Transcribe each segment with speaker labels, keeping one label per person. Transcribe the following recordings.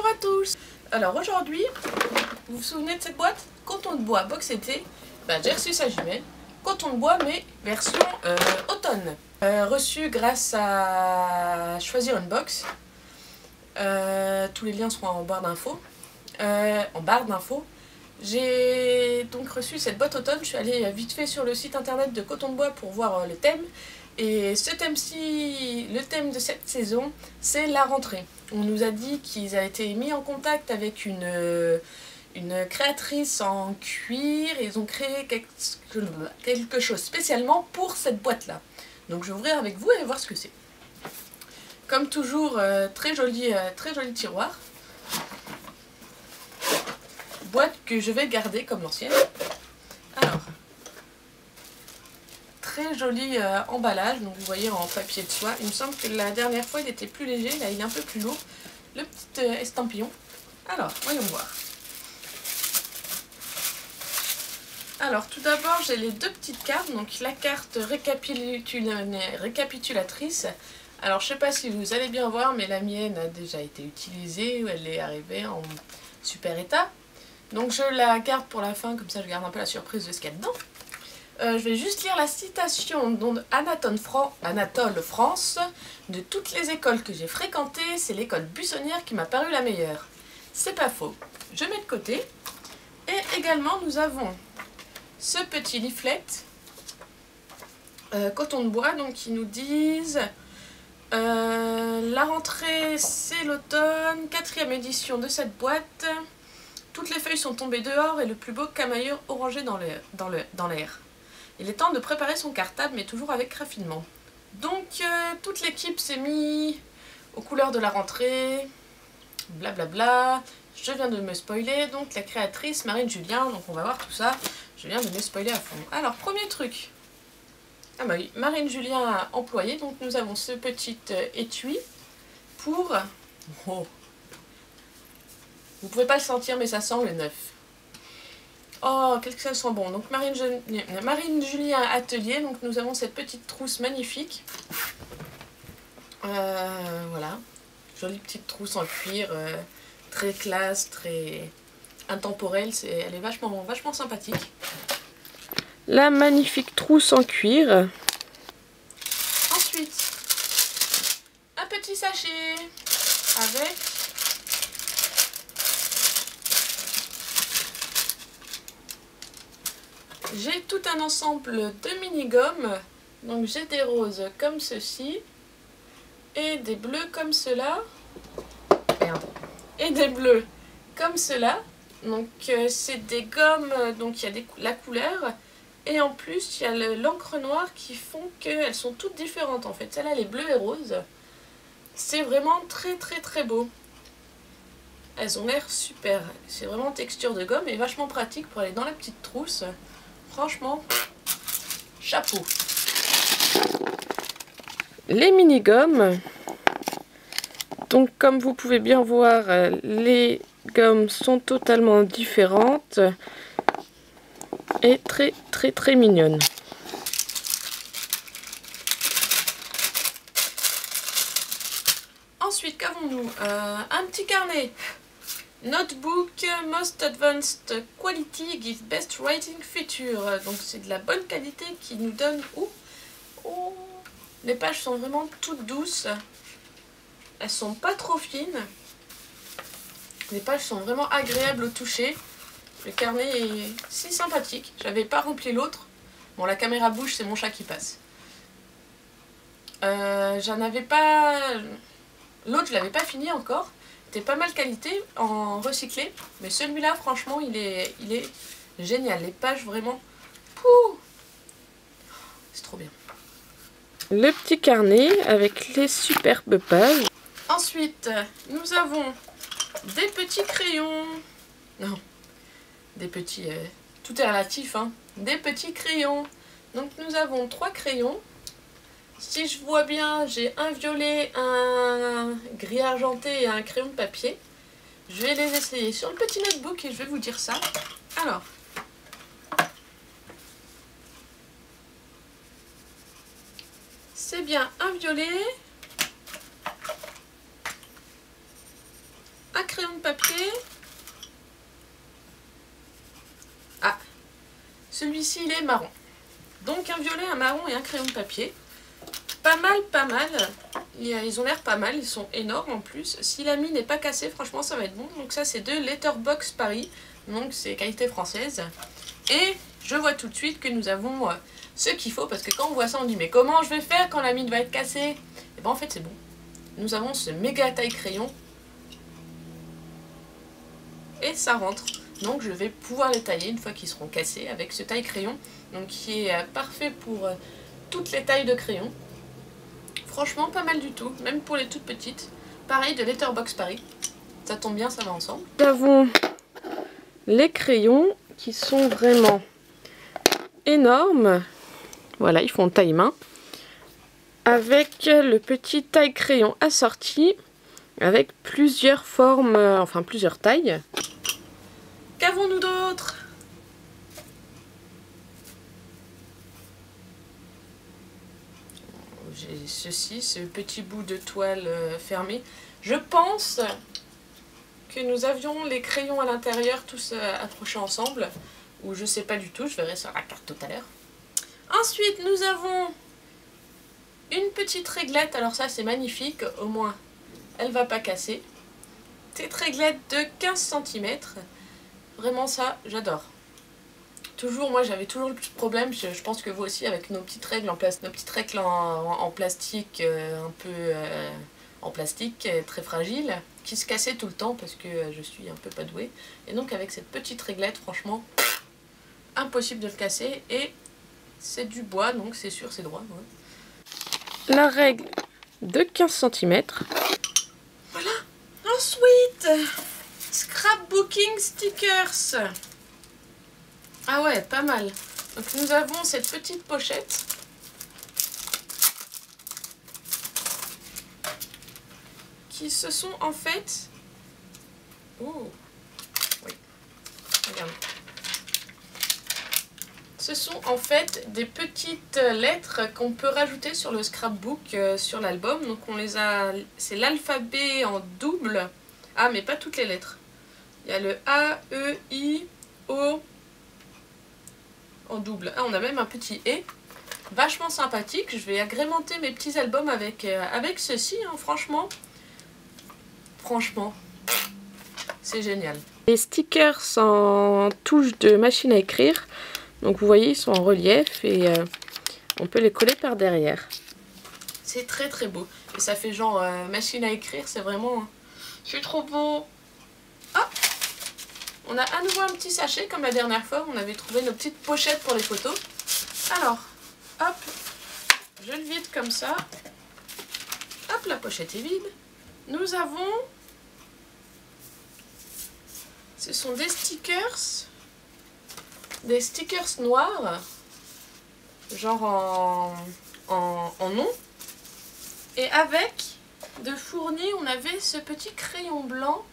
Speaker 1: Bonjour à tous. Alors aujourd'hui, vous vous souvenez de cette boîte? Coton de bois box été. J'ai reçu ça jumelle. Coton de bois mais version automne. Reçu grâce à Choisir une box. Tous les liens seront en barre d'infos. J'ai donc reçu cette boîte automne. Je suis allée vite fait sur le site internet de Coton de bois pour voir le thème. Et ce thème-ci, le thème de cette saison, c'est la rentrée. On nous a dit qu'ils avaient été mis en contact avec une créatrice en cuir et ils ont créé quelque chose spécialement pour cette boîte-là. Donc je vais ouvrir avec vous et voir ce que c'est. Comme toujours, très joli tiroir. Boîte que je vais garder comme l'ancienne. Alors, très joli emballage, donc vous voyez en papier de soie. Il me semble que la dernière fois il était plus léger, là il est un peu plus lourd. Le petit estampillon. Alors, voyons voir. Alors, tout d'abord j'ai les deux petites cartes, donc la carte récapitulatrice. Alors, je sais pas si vous allez bien voir, mais la mienne a déjà été utilisée, elle est arrivée en super état. Donc je la garde pour la fin, comme ça je garde un peu la surprise de ce qu'il y a dedans. Je vais juste lire la citation d'Anatole France. De toutes les écoles que j'ai fréquentées, c'est l'école buissonnière qui m'a paru la meilleure. C'est pas faux. Je mets de côté. Et également, nous avons ce petit leaflet coton de bois, donc qui nous disent la rentrée, c'est l'automne, 4e édition de cette boîte. Toutes les feuilles sont tombées dehors et le plus beau camailleux orangé dans l'air. Il est temps de préparer son cartable, mais toujours avec raffinement. Donc, toute l'équipe s'est mise aux couleurs de la rentrée, blablabla. Je viens de me spoiler, donc la créatrice Marine Julien, donc on va voir tout ça. Je viens de me spoiler à fond. Alors, premier truc. Ah bah oui, Marine Julien a employé, donc nous avons ce petit étui pour... Oh. Vous pouvez pas le sentir, mais ça sent le neuf. Oh, qu'est-ce que ça sent bon. Donc Marine Julien Atelier, donc nous avons cette petite trousse magnifique. Voilà. Jolie petite trousse en cuir, très classe, très intemporelle. Elle est vachement sympathique. La magnifique trousse en cuir. Ensuite, un petit sachet avec... J'ai tout un ensemble de mini-gommes, donc j'ai des roses comme ceci, et des bleus comme cela, et des bleus comme cela, donc c'est des gommes, donc il y a la couleur, et en plus il y a l'encre noire qui font qu'elles sont toutes différentes en fait, celle-là elle est bleue et rose, c'est vraiment très beau. Elles ont l'air super, c'est vraiment texture de gomme et vachement pratique pour aller dans la petite trousse. Franchement, chapeau. Les mini-gommes. Donc comme vous pouvez bien voir, les gommes sont totalement différentes et très mignonnes. Ensuite, qu'avons-nous? Un petit carnet. Notebook Most Advanced Quality Gives Best Writing Feature. Donc c'est de la bonne qualité qui nous donne... Oh, les pages sont vraiment toutes douces. Elles sont pas trop fines. Les pages sont vraiment agréables au toucher. Le carnet est si sympathique. J'avais pas rempli l'autre. Bon, la caméra bouge, c'est mon chat qui passe. J'en avais pas... L'autre, je l'avais pas fini encore. C'était pas mal qualité en recyclé, mais celui-là franchement il est génial, les pages vraiment, c'est trop bien. Le petit carnet avec les superbes pages. Ensuite nous avons des petits crayons, non, des petits, tout est relatif hein, des petits crayons. Donc nous avons 3 crayons. Si je vois bien, j'ai un violet, un gris argenté et un crayon de papier. Je vais les essayer sur le petit notebook et je vais vous dire ça. Alors, c'est bien un violet, un crayon de papier. Ah, celui-ci il est marron. Donc un violet, un marron et un crayon de papier. Pas mal, pas mal. Ils ont l'air pas mal, ils sont énormes en plus. Si la mie n'est pas cassée, franchement ça va être bon. Donc ça c'est de Letterbox Paris, donc c'est qualité française. Et je vois tout de suite que nous avons ce qu'il faut, parce que quand on voit ça on dit mais comment je vais faire quand la mine va être cassée? Et ben en fait c'est bon. Nous avons ce méga taille crayon. Et ça rentre. Donc je vais pouvoir les tailler une fois qu'ils seront cassés avec ce taille crayon. Donc qui est parfait pour toutes les tailles de crayon. Franchement pas mal du tout, même pour les toutes petites. Pareil de Letterbox Paris. Ça tombe bien, ça va ensemble. Nous avons les crayons qui sont vraiment énormes. Voilà, ils font taille main. Avec le petit taille crayon assorti. Avec plusieurs formes, enfin plusieurs tailles. Qu'avons-nous d'autre? J'ai ceci, ce petit bout de toile fermé. Je pense que nous avions les crayons à l'intérieur tous accrochés ensemble. Ou je sais pas du tout, je verrai sur la carte tout à l'heure. Ensuite, nous avons une petite réglette. Alors ça, c'est magnifique. Au moins, elle va pas casser. Cette réglette de 15 cm. Vraiment ça, j'adore. Toujours, moi j'avais toujours le petit problème, je pense que vous aussi, avec nos petites règles en plastique, un peu en plastique, très fragile, qui se cassaient tout le temps parce que je suis un peu pas douée. Et donc avec cette petite réglette, franchement, impossible de le casser. Et c'est du bois, donc c'est sûr, c'est droit. Ouais. La règle de 15 cm. Voilà. Ensuite, scrapbooking stickers. Ah ouais, pas mal. Donc nous avons cette petite pochette. Qui se sont en fait... Oh, oui, regarde. Ce sont en fait des petites lettres qu'on peut rajouter sur le scrapbook, sur l'album. Donc on les a... C'est l'alphabet en double. Ah, mais pas toutes les lettres. Il y a le A, E, I, O... en double. Ah, on a même un petit « et ». Vachement sympathique. Je vais agrémenter mes petits albums avec ceci, hein, franchement. Franchement, c'est génial. Les stickers en touche de machine à écrire. Donc vous voyez, ils sont en relief et on peut les coller par derrière. C'est très très beau. Et ça fait genre machine à écrire, c'est vraiment... C'est trop beau. Ah! On a à nouveau un petit sachet comme la dernière fois où on avait trouvé nos petites pochettes pour les photos. Alors, hop, je le vide comme ça. Hop, la pochette est vide. Nous avons... Ce sont des stickers noirs, genre en nom. Et avec de fourni, on avait ce petit crayon blanc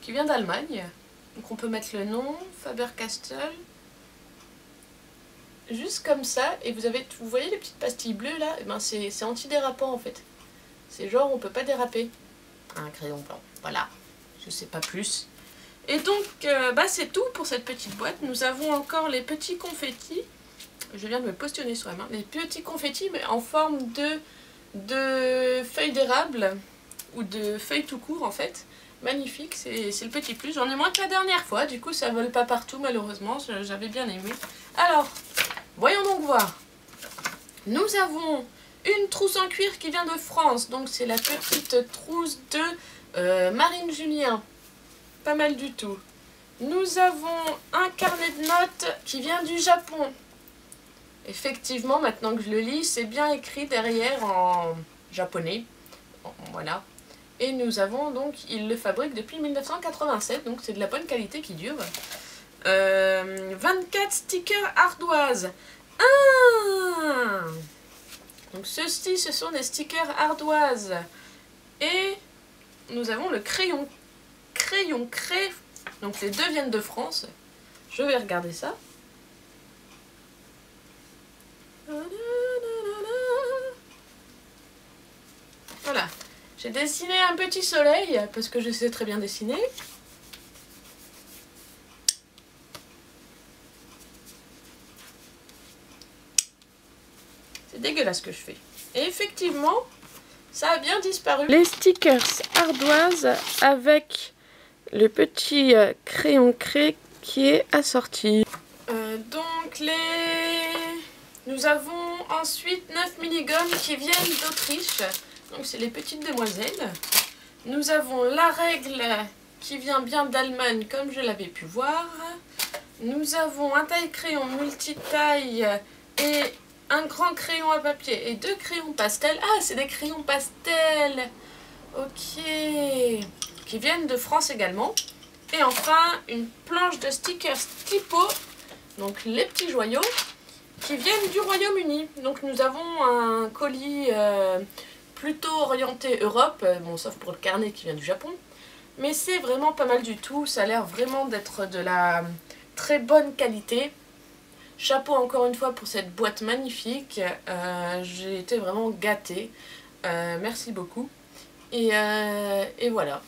Speaker 1: qui vient d'Allemagne. Donc on peut mettre le nom, Faber-Castell. Juste comme ça. Et vous voyez les petites pastilles bleues là? Et ben c'est antidérapant en fait. C'est genre on peut pas déraper. Un crayon blanc. Voilà. Je sais pas plus. Et donc c'est tout pour cette petite boîte. Nous avons encore les petits confettis. Je viens de me positionner sur la main. Les petits confettis mais en forme de feuilles d'érable. Ou de feuilles tout court en fait. Magnifique, c'est le petit plus. J'en ai moins que la dernière fois, du coup ça vole pas partout malheureusement, j'avais bien aimé. Alors, voyons donc voir. Nous avons une trousse en cuir qui vient de France, donc c'est la petite trousse de Marine Julien. Pas mal du tout. Nous avons un carnet de notes qui vient du Japon. Effectivement, maintenant que je le lis, c'est bien écrit derrière en japonais. Voilà. Et nous avons donc, ils le fabriquent depuis 1987, donc c'est de la bonne qualité qui dure. 24 stickers ardoises. Ah! Donc ceux-ci, ce sont des stickers ardoises. Et nous avons le crayon craie. Donc les deux viennent de France. Je vais regarder ça. Voilà. J'ai dessiné un petit soleil, parce que je sais très bien dessiner. C'est dégueulasse ce que je fais. Et effectivement, ça a bien disparu. Les stickers ardoises avec le petit crayon craie qui est assorti. Nous avons ensuite 9 mini-gommes qui viennent d'Autriche. Donc c'est les petites demoiselles. Nous avons la règle qui vient bien d'Allemagne comme je l'avais pu voir. Nous avons un taille-crayon multitaille et un grand crayon à papier et 2 crayons pastels. Ah, c'est des crayons pastels. Ok. Qui viennent de France également. Et enfin, une planche de stickers typo. Donc les petits joyaux qui viennent du Royaume-Uni. Donc nous avons un colis plutôt orienté Europe. Bon, sauf pour le carnet qui vient du Japon. Mais c'est vraiment pas mal du tout. Ça a l'air vraiment d'être de la très bonne qualité. Chapeau encore une fois pour cette boîte magnifique. J'ai été vraiment gâtée. Merci beaucoup. Et voilà.